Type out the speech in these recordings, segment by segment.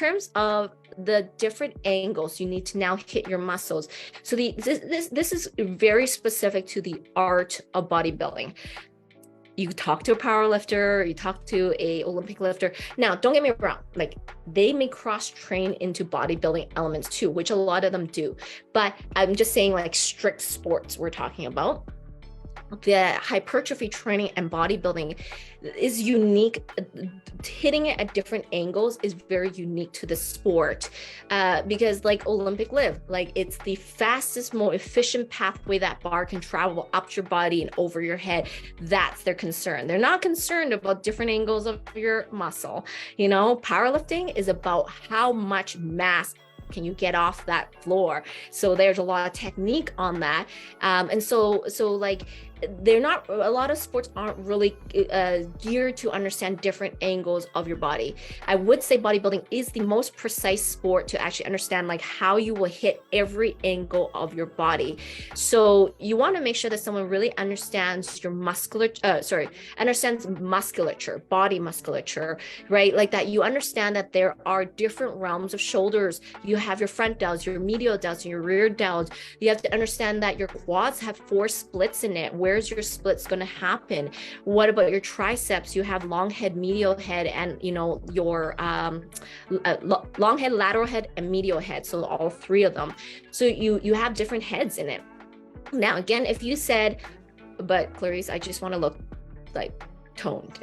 terms of the different angles you need to now hit your muscles. So this is very specific to the art of bodybuilding. You talk to a power lifter, you talk to a Olympic lifter. Now, don't get me wrong, like they may cross train into bodybuilding elements too, which a lot of them do. But I'm just saying like strict sports we're talking about. The hypertrophy training and bodybuilding is unique. Hitting it at different angles is very unique to the sport, because like Olympic lift, like it's the fastest, more efficient pathway that bar can travel up your body and over your head. That's their concern. They're not concerned about different angles of your muscle. You know, powerlifting is about how much mass can you get off that floor. So there's a lot of technique on that. And so like they're not, a lot of sports aren't really geared to understand different angles of your body. I would say bodybuilding is the most precise sport to actually understand like how you will hit every angle of your body. So you want to make sure that someone really understands your understands musculature, body musculature, right? Like that you understand that there are different realms of shoulders. You have your front delts, your medial delts, and your rear delts. You have to understand that your quads have 4 splits in it. Where's your splits going to happen? What about your triceps? You have long head, medial head, and you know your long head, lateral head, and medial head. So all 3 of them. So you have different heads in it. Now again, if you said, but Clarice, I just want to look like toned.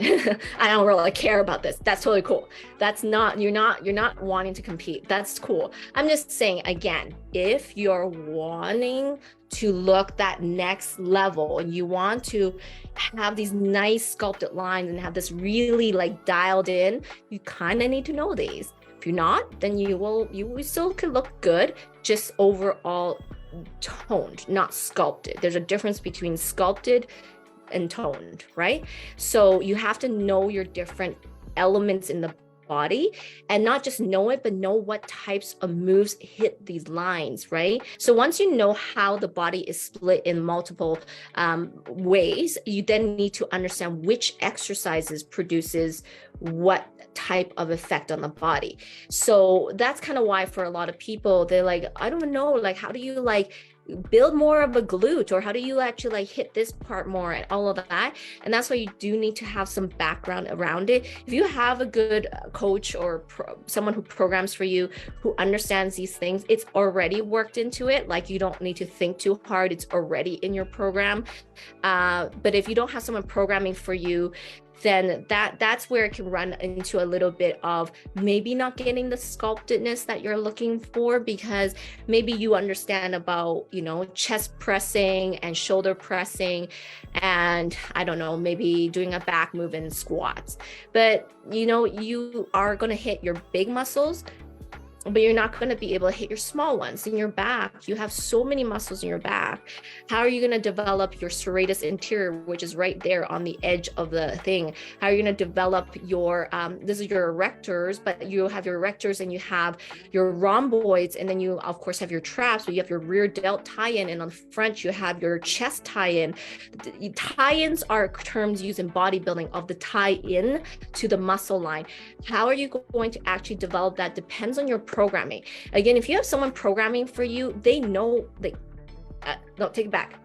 I don't really care about this. That's totally cool. That's not, you're not wanting to compete. That's cool. I'm just saying, again, if you're wanting to look that next level and you want to have these nice sculpted lines and have this really like dialed in, you kind of need to know these. If you're not, then you still could look good, just overall toned, not sculpted. There's a difference between sculpted and toned, right? So you have to know your different elements in the body, and not just know it, but know what types of moves hit these lines, right? So once you know how the body is split in multiple ways, you then need to understand which exercises produces what type of effect on the body. So that's kind of why for a lot of people, they're like, I don't know, like, how do you like build more of a glute, or how do you actually like hit this part more and all of that? And that's why you do need to have some background around it. If you have a good coach or someone who programs for you, who understands these things, it's already worked into it. Like you don't need to think too hard. It's already in your program. But if you don't have someone programming for you, then that's where it can run into a little bit of maybe not getting the sculptedness that you're looking for, because maybe you understand about, you know, chest pressing and shoulder pressing, and I don't know, maybe doing a back move in squats. But, you know, you are going to hit your big muscles, but you're not going to be able to hit your small ones. In your back, you have so many muscles in your back. How are you going to develop your serratus anterior, which is right there on the edge of the thing? How are you going to develop your, this is your erectors, but you have your erectors and you have your rhomboids, and then you of course have your traps, but you have your rear delt tie-in, and on the front you have your chest tie-in. Tie-ins are terms used in bodybuilding of the tie-in to the muscle line. How are you going to actually develop that depends on your programming. Again, if you have someone programming for you, they know, like, no, take it back.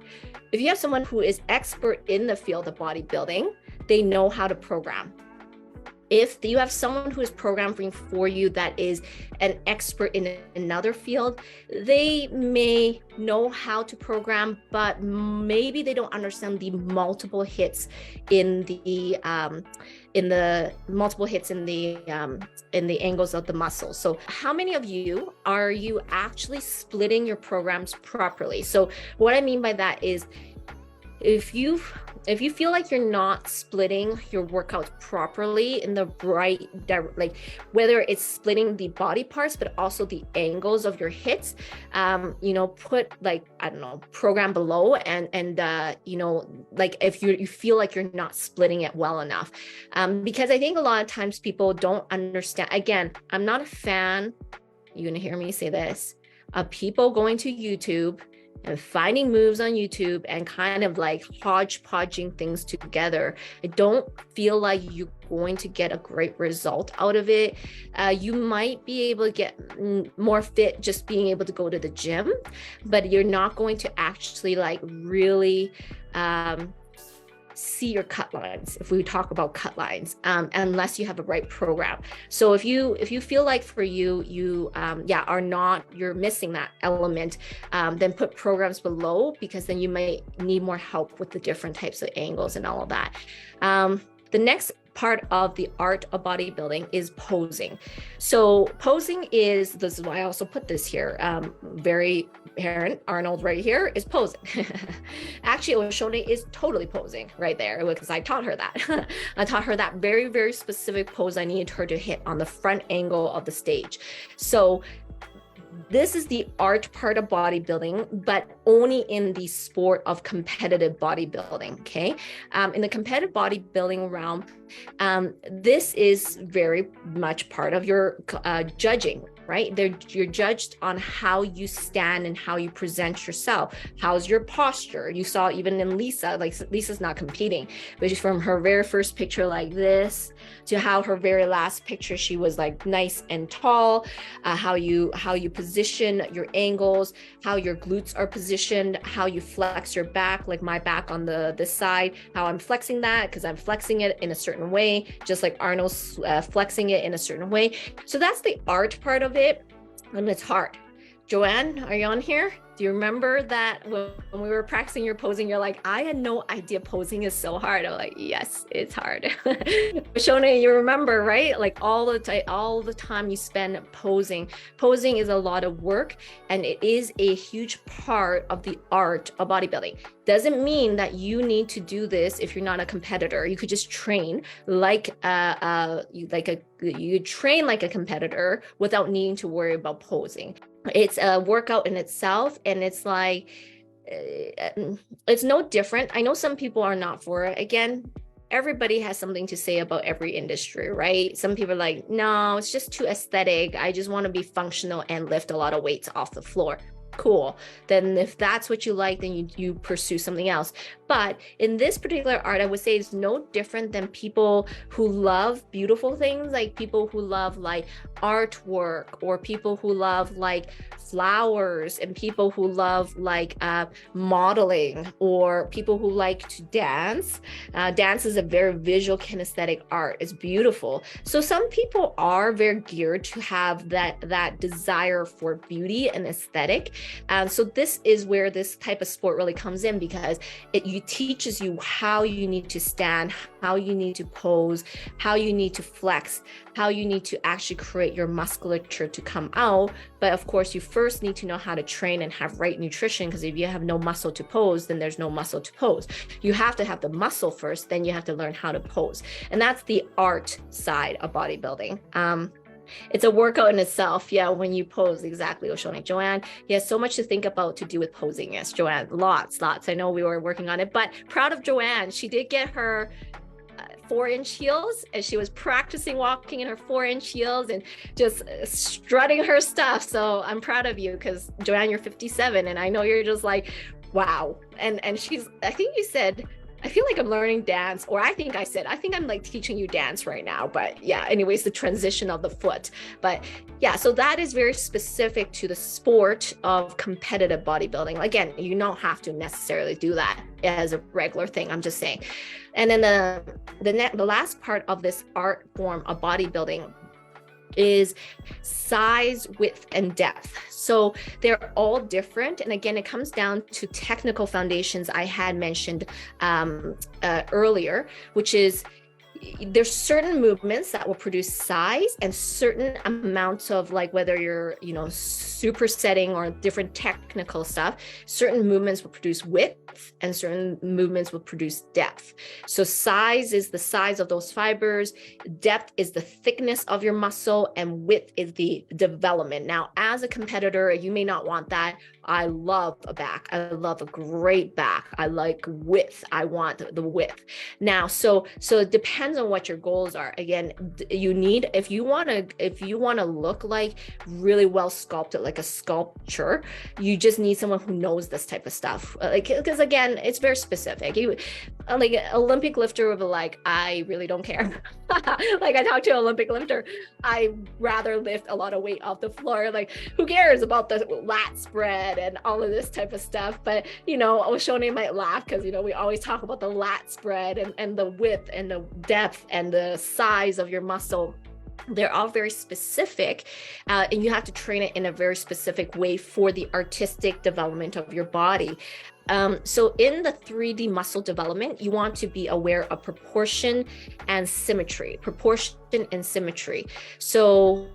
If you have someone who is expert in the field of bodybuilding, they know how to program. If you have someone who is programming for you that is an expert in another field, they may know how to program, but maybe they don't understand the multiple hits in the angles of the muscle. So how many of you are you actually splitting your programs properly? So what I mean by that is, if you feel like you're not splitting your workouts properly in the right, like whether it's splitting the body parts, but also the angles of your hits, you know, put like, I don't know, program below and you know, like if you feel like you're not splitting it well enough, because I think a lot of times people don't understand. Again, I'm not a fan, you're gonna hear me say this, of people going to YouTube and finding moves on YouTube and kind of like hodgepodging things together. I don't feel like you're going to get a great result out of it. You might be able to get more fit just being able to go to the gym, but you're not going to actually like really see your cut lines, if we talk about cut lines, unless you have a right program. So if you feel like for you you're missing that element, then put programs below, because then you may need more help with the different types of angles and all of that. The next part of the art of bodybuilding is posing. So posing this is why I also put this here, very apparent. Arnold right here is posing. Actually, Oshone is totally posing right there, because I taught her that. I taught her that very, very specific pose I needed her to hit on the front angle of the stage. So this is the art part of bodybuilding, but only in the sport of competitive bodybuilding, okay? In the competitive bodybuilding realm, this is very much part of your judging, right? You're judged on how you stand and how you present yourself. How's your posture? You saw even in Lisa, like Lisa's not competing, but from her very first picture like this to how her very last picture, she was like nice and tall, how you position your angles, how your glutes are positioned, how you flex your back, like my back on this side, how I'm flexing that because I'm flexing it in a certain way, just like Arnold's flexing it in a certain way. So that's the art part of it, and it's hard. Joanne, are you on here? Do you remember that when we were practicing your posing, you're like, I had no idea posing is so hard. I'm like, yes, it's hard. Shona, you remember, right? Like all the time you spend posing. Posing is a lot of work, and it is a huge part of the art of bodybuilding. Doesn't mean that you need to do this if you're not a competitor. You could just train you train like a competitor without needing to worry about posing. It's a workout in itself, and it's like, it's no different. I know some people are not for it. Again, everybody has something to say about every industry, right? Some people are like, no, it's just too aesthetic. I just want to be functional and lift a lot of weights off the floor. Cool. Then if that's what you like, then you pursue something else. But in this particular art, I would say it's no different than people who love beautiful things, like people who love like artwork, or people who love like flowers, and people who love like modeling, or people who like to dance. Dance is a very visual kinesthetic art. It's beautiful. So some people are very geared to have that desire for beauty and aesthetic. So this is where this type of sport really comes in, because it teaches you how you need to stand, how you need to pose, how you need to flex, how you need to actually create your musculature to come out. But of course, you first need to know how to train and have right nutrition, because if you have no muscle to pose, then there's no muscle to pose. You have to have the muscle first, then you have to learn how to pose. And that's the art side of bodybuilding. It's a workout in itself. Yeah, when you pose, exactly, Oshone. Joanne, yes, so much to think about to do with posing. Yes, Joanne, lots. I know we were working on it, but proud of Joanne. She did get her 4-inch heels, and she was practicing walking in her 4-inch heels and just strutting her stuff. So I'm proud of you, because Joanne, you're 57, and I know you're just like, wow. And she's, I think you said, I feel like I'm learning dance, or I think I'm like teaching you dance right now. But yeah, anyways, the transition of the foot. But yeah, so that is very specific to the sport of competitive bodybuilding. Again, you don't have to necessarily do that as a regular thing. I'm just saying. And then the last part of this art form of bodybuilding is size, width, and depth. So they're all different. And again, it comes down to technical foundations I had mentioned earlier, which is there's certain movements that will produce size, and certain amounts of, like, whether you're, supersetting or different technical stuff, certain movements will produce width and certain movements will produce depth. So size is the size of those fibers, depth is the thickness of your muscle, and width is the development. Now, as a competitor, you may not want that. I love a back. I love a great back. I like width. I want the width. Now, so it depends on what your goals are. Again, you need, if you want to look like really well sculpted, like a sculpture, you just need someone who knows this type of stuff. Like, because again, it's very specific. Like an Olympic lifter would be like, I really don't care. Like I talked to an Olympic lifter, I rather lift a lot of weight off the floor. Like, who cares about the lat spread and all of this type of stuff? But Oshone might laugh because we always talk about the lat spread and the width and the depth and the size of your muscle. They're all very specific, and you have to train it in a very specific way for the artistic development of your body. So in the 3D muscle development, you want to be aware of proportion and symmetry. So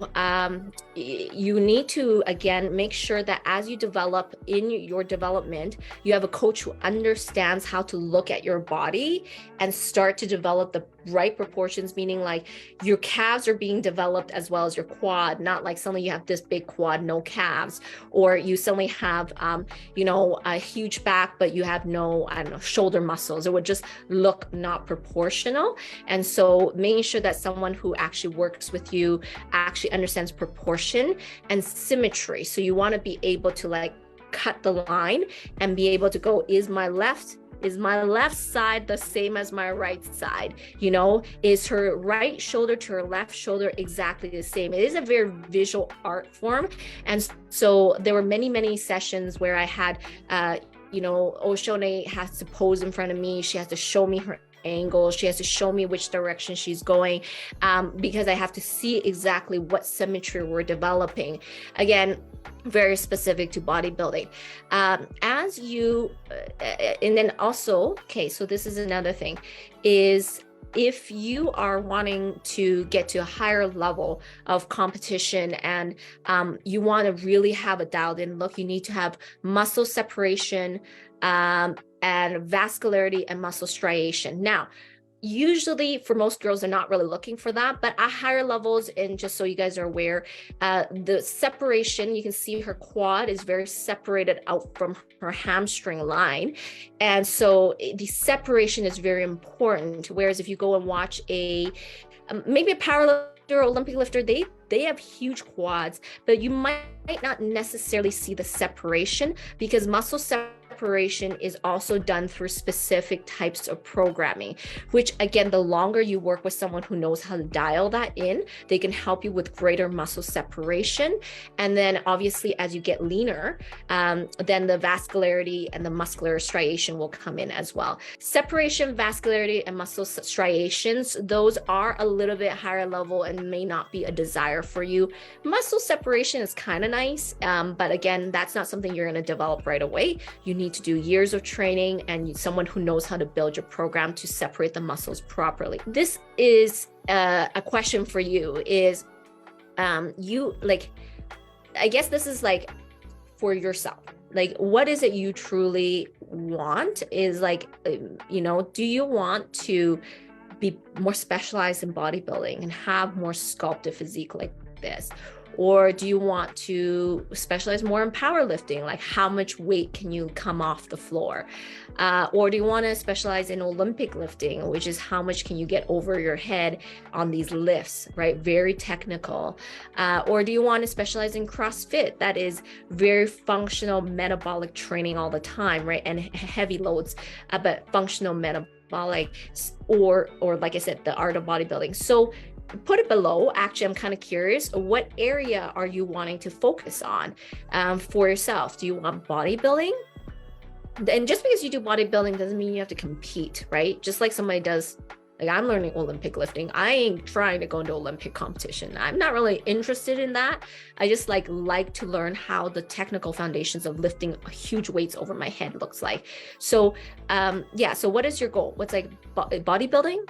you need to, again, make sure that as you develop in your development, you have a coach who understands how to look at your body and start to develop the right proportions, meaning like your calves are being developed as well as your quad, not like suddenly you have this big quad, no calves, or you suddenly have, a huge back, but you have no, shoulder muscles. It would just look not proportional. And so making sure that someone who actually works with you actually understands proportion and symmetry. So you want to be able to like cut the line and be able to go, is my left side the same as my right side? Is her right shoulder to her left shoulder exactly the same? It is a very visual art form. And so there were many sessions where I had, Oshone has to pose in front of me. She has to show me her angle. She has to show me which direction she's going, because I have to see exactly what symmetry we're developing. Again, very specific to bodybuilding. And then also, okay, so this is another thing, is if you are wanting to get to a higher level of competition and you want to really have a dialed in look, you need to have muscle separation, and vascularity and muscle striation. Now, usually for most girls, they're not really looking for that, but at higher levels, and just so you guys are aware, the separation, you can see her quad is very separated out from her hamstring line. And so the separation is very important. Whereas if you go and watch maybe a powerlifter or Olympic lifter, they have huge quads, but you might not necessarily see the separation, because muscle separation is also done through specific types of programming, which again, the longer you work with someone who knows how to dial that in, they can help you with greater muscle separation. And then obviously as you get leaner, then the vascularity and the muscular striation will come in as well. Separation, vascularity, and muscle striations, those are a little bit higher level and may not be a desire for you. Muscle separation is kind of nice, but again, that's not something you're going to develop right away. You need to do years of training and someone who knows how to build your program to separate the muscles properly. This is a question for you, is I guess this is like for yourself, like what is it you truly want? Is like, do you want to be more specialized in bodybuilding and have more sculpted physique like this? Or do you want to specialize more in powerlifting? Like how much weight can you come off the floor? Or do you want to specialize in Olympic lifting, which is how much can you get over your head on these lifts, right? Very technical. Or do you want to specialize in CrossFit? That is very functional metabolic training all the time, right? And heavy loads, but functional metabolic, or like I said, the art of bodybuilding. So put it below. Actually, I'm kind of curious, what area are you wanting to focus on for yourself? Do you want bodybuilding? And just because you do bodybuilding doesn't mean you have to compete, right? Just like somebody does, like I'm learning Olympic lifting. I ain't trying to go into Olympic competition. I'm not really interested in that. I just like to learn how the technical foundations of lifting huge weights over my head looks like. So so what is your goal? What's like bodybuilding,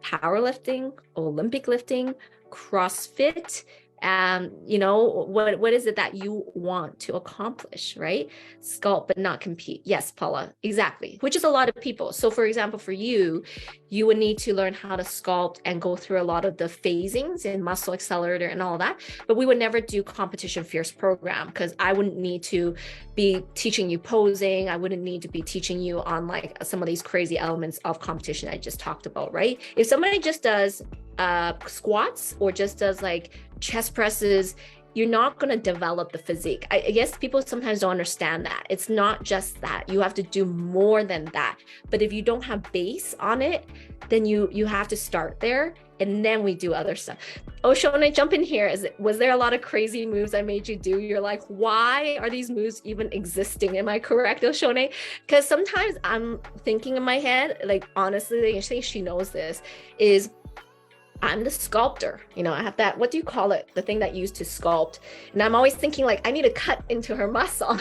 powerlifting, Olympic lifting, CrossFit, You know, what is it that you want to accomplish, right? Sculpt but not compete. Yes, Paula, exactly, which is a lot of people. So for example, for you, you would need to learn how to sculpt and go through a lot of the phasings in muscle accelerator and all that. But we would never do competition fierce program, because I wouldn't need to be teaching you posing. I wouldn't need to be teaching you on like some of these crazy elements of competition I just talked about, right? If somebody just does squats or just does like chest presses, you're not going to develop the physique. I guess people sometimes don't understand that. It's not just that. You have to do more than that. But if you don't have base on it, then you have to start there, and then we do other stuff. Oh, Shona, jump in here. Was there a lot of crazy moves I made you do? You're like, why are these moves even existing? Am I correct, Oshone? Because sometimes I'm thinking in my head, like honestly, I think she knows this, is I'm the sculptor, you know, I have that, what do you call it? The thing that you use to sculpt. And I'm always thinking like, I need to cut into her muscle.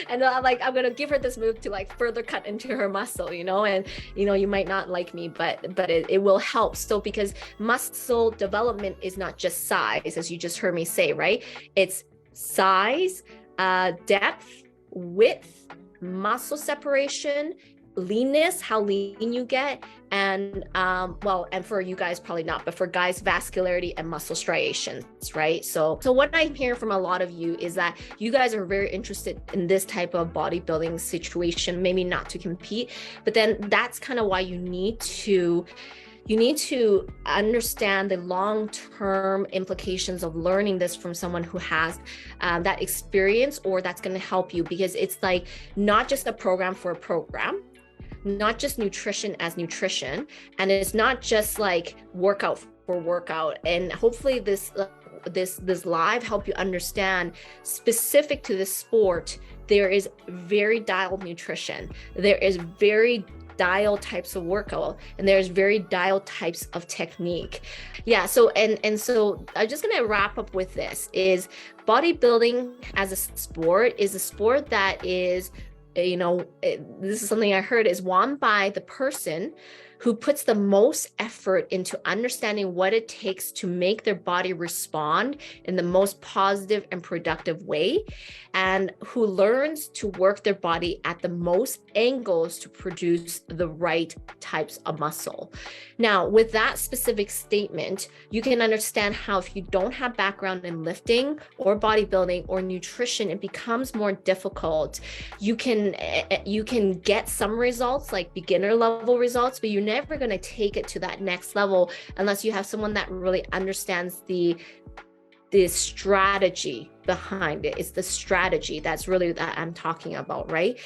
And I'm like, I'm going to give her this move to like further cut into her muscle, you know, and, you know, you might not like me, but it will help. So because muscle development is not just size, as you just heard me say, right? It's size, depth, width, muscle separation, leanness, how lean you get, and well, and for you guys probably not, but for guys, vascularity and muscle striations, right? So what I'm hearing from a lot of you is that you guys are very interested in this type of bodybuilding situation, maybe not to compete, but then that's kind of why you need to understand the long-term implications of learning this from someone who has that experience, or that's going to help you, because it's like not just a program for a program, not just nutrition as nutrition, and it's not just like workout for workout. And hopefully this live help you understand, specific to this sport, there is very dialed nutrition, there is very dial types of workout, and there's very dial types of technique. Yeah, so and so I'm just gonna wrap up with this, is bodybuilding as a sport is a sport that is, you know, this is something I heard, is won by the person who puts the most effort into understanding what it takes to make their body respond in the most positive and productive way, and who learns to work their body at the most angles to produce the right types of muscle. Now, with that specific statement, you can understand how if you don't have background in lifting or bodybuilding or nutrition, it becomes more difficult. You can get some results, like beginner level results, but you're never going to take it to that next level unless you have someone that really understands the strategy behind it. It's the strategy that's really that I'm talking about, right?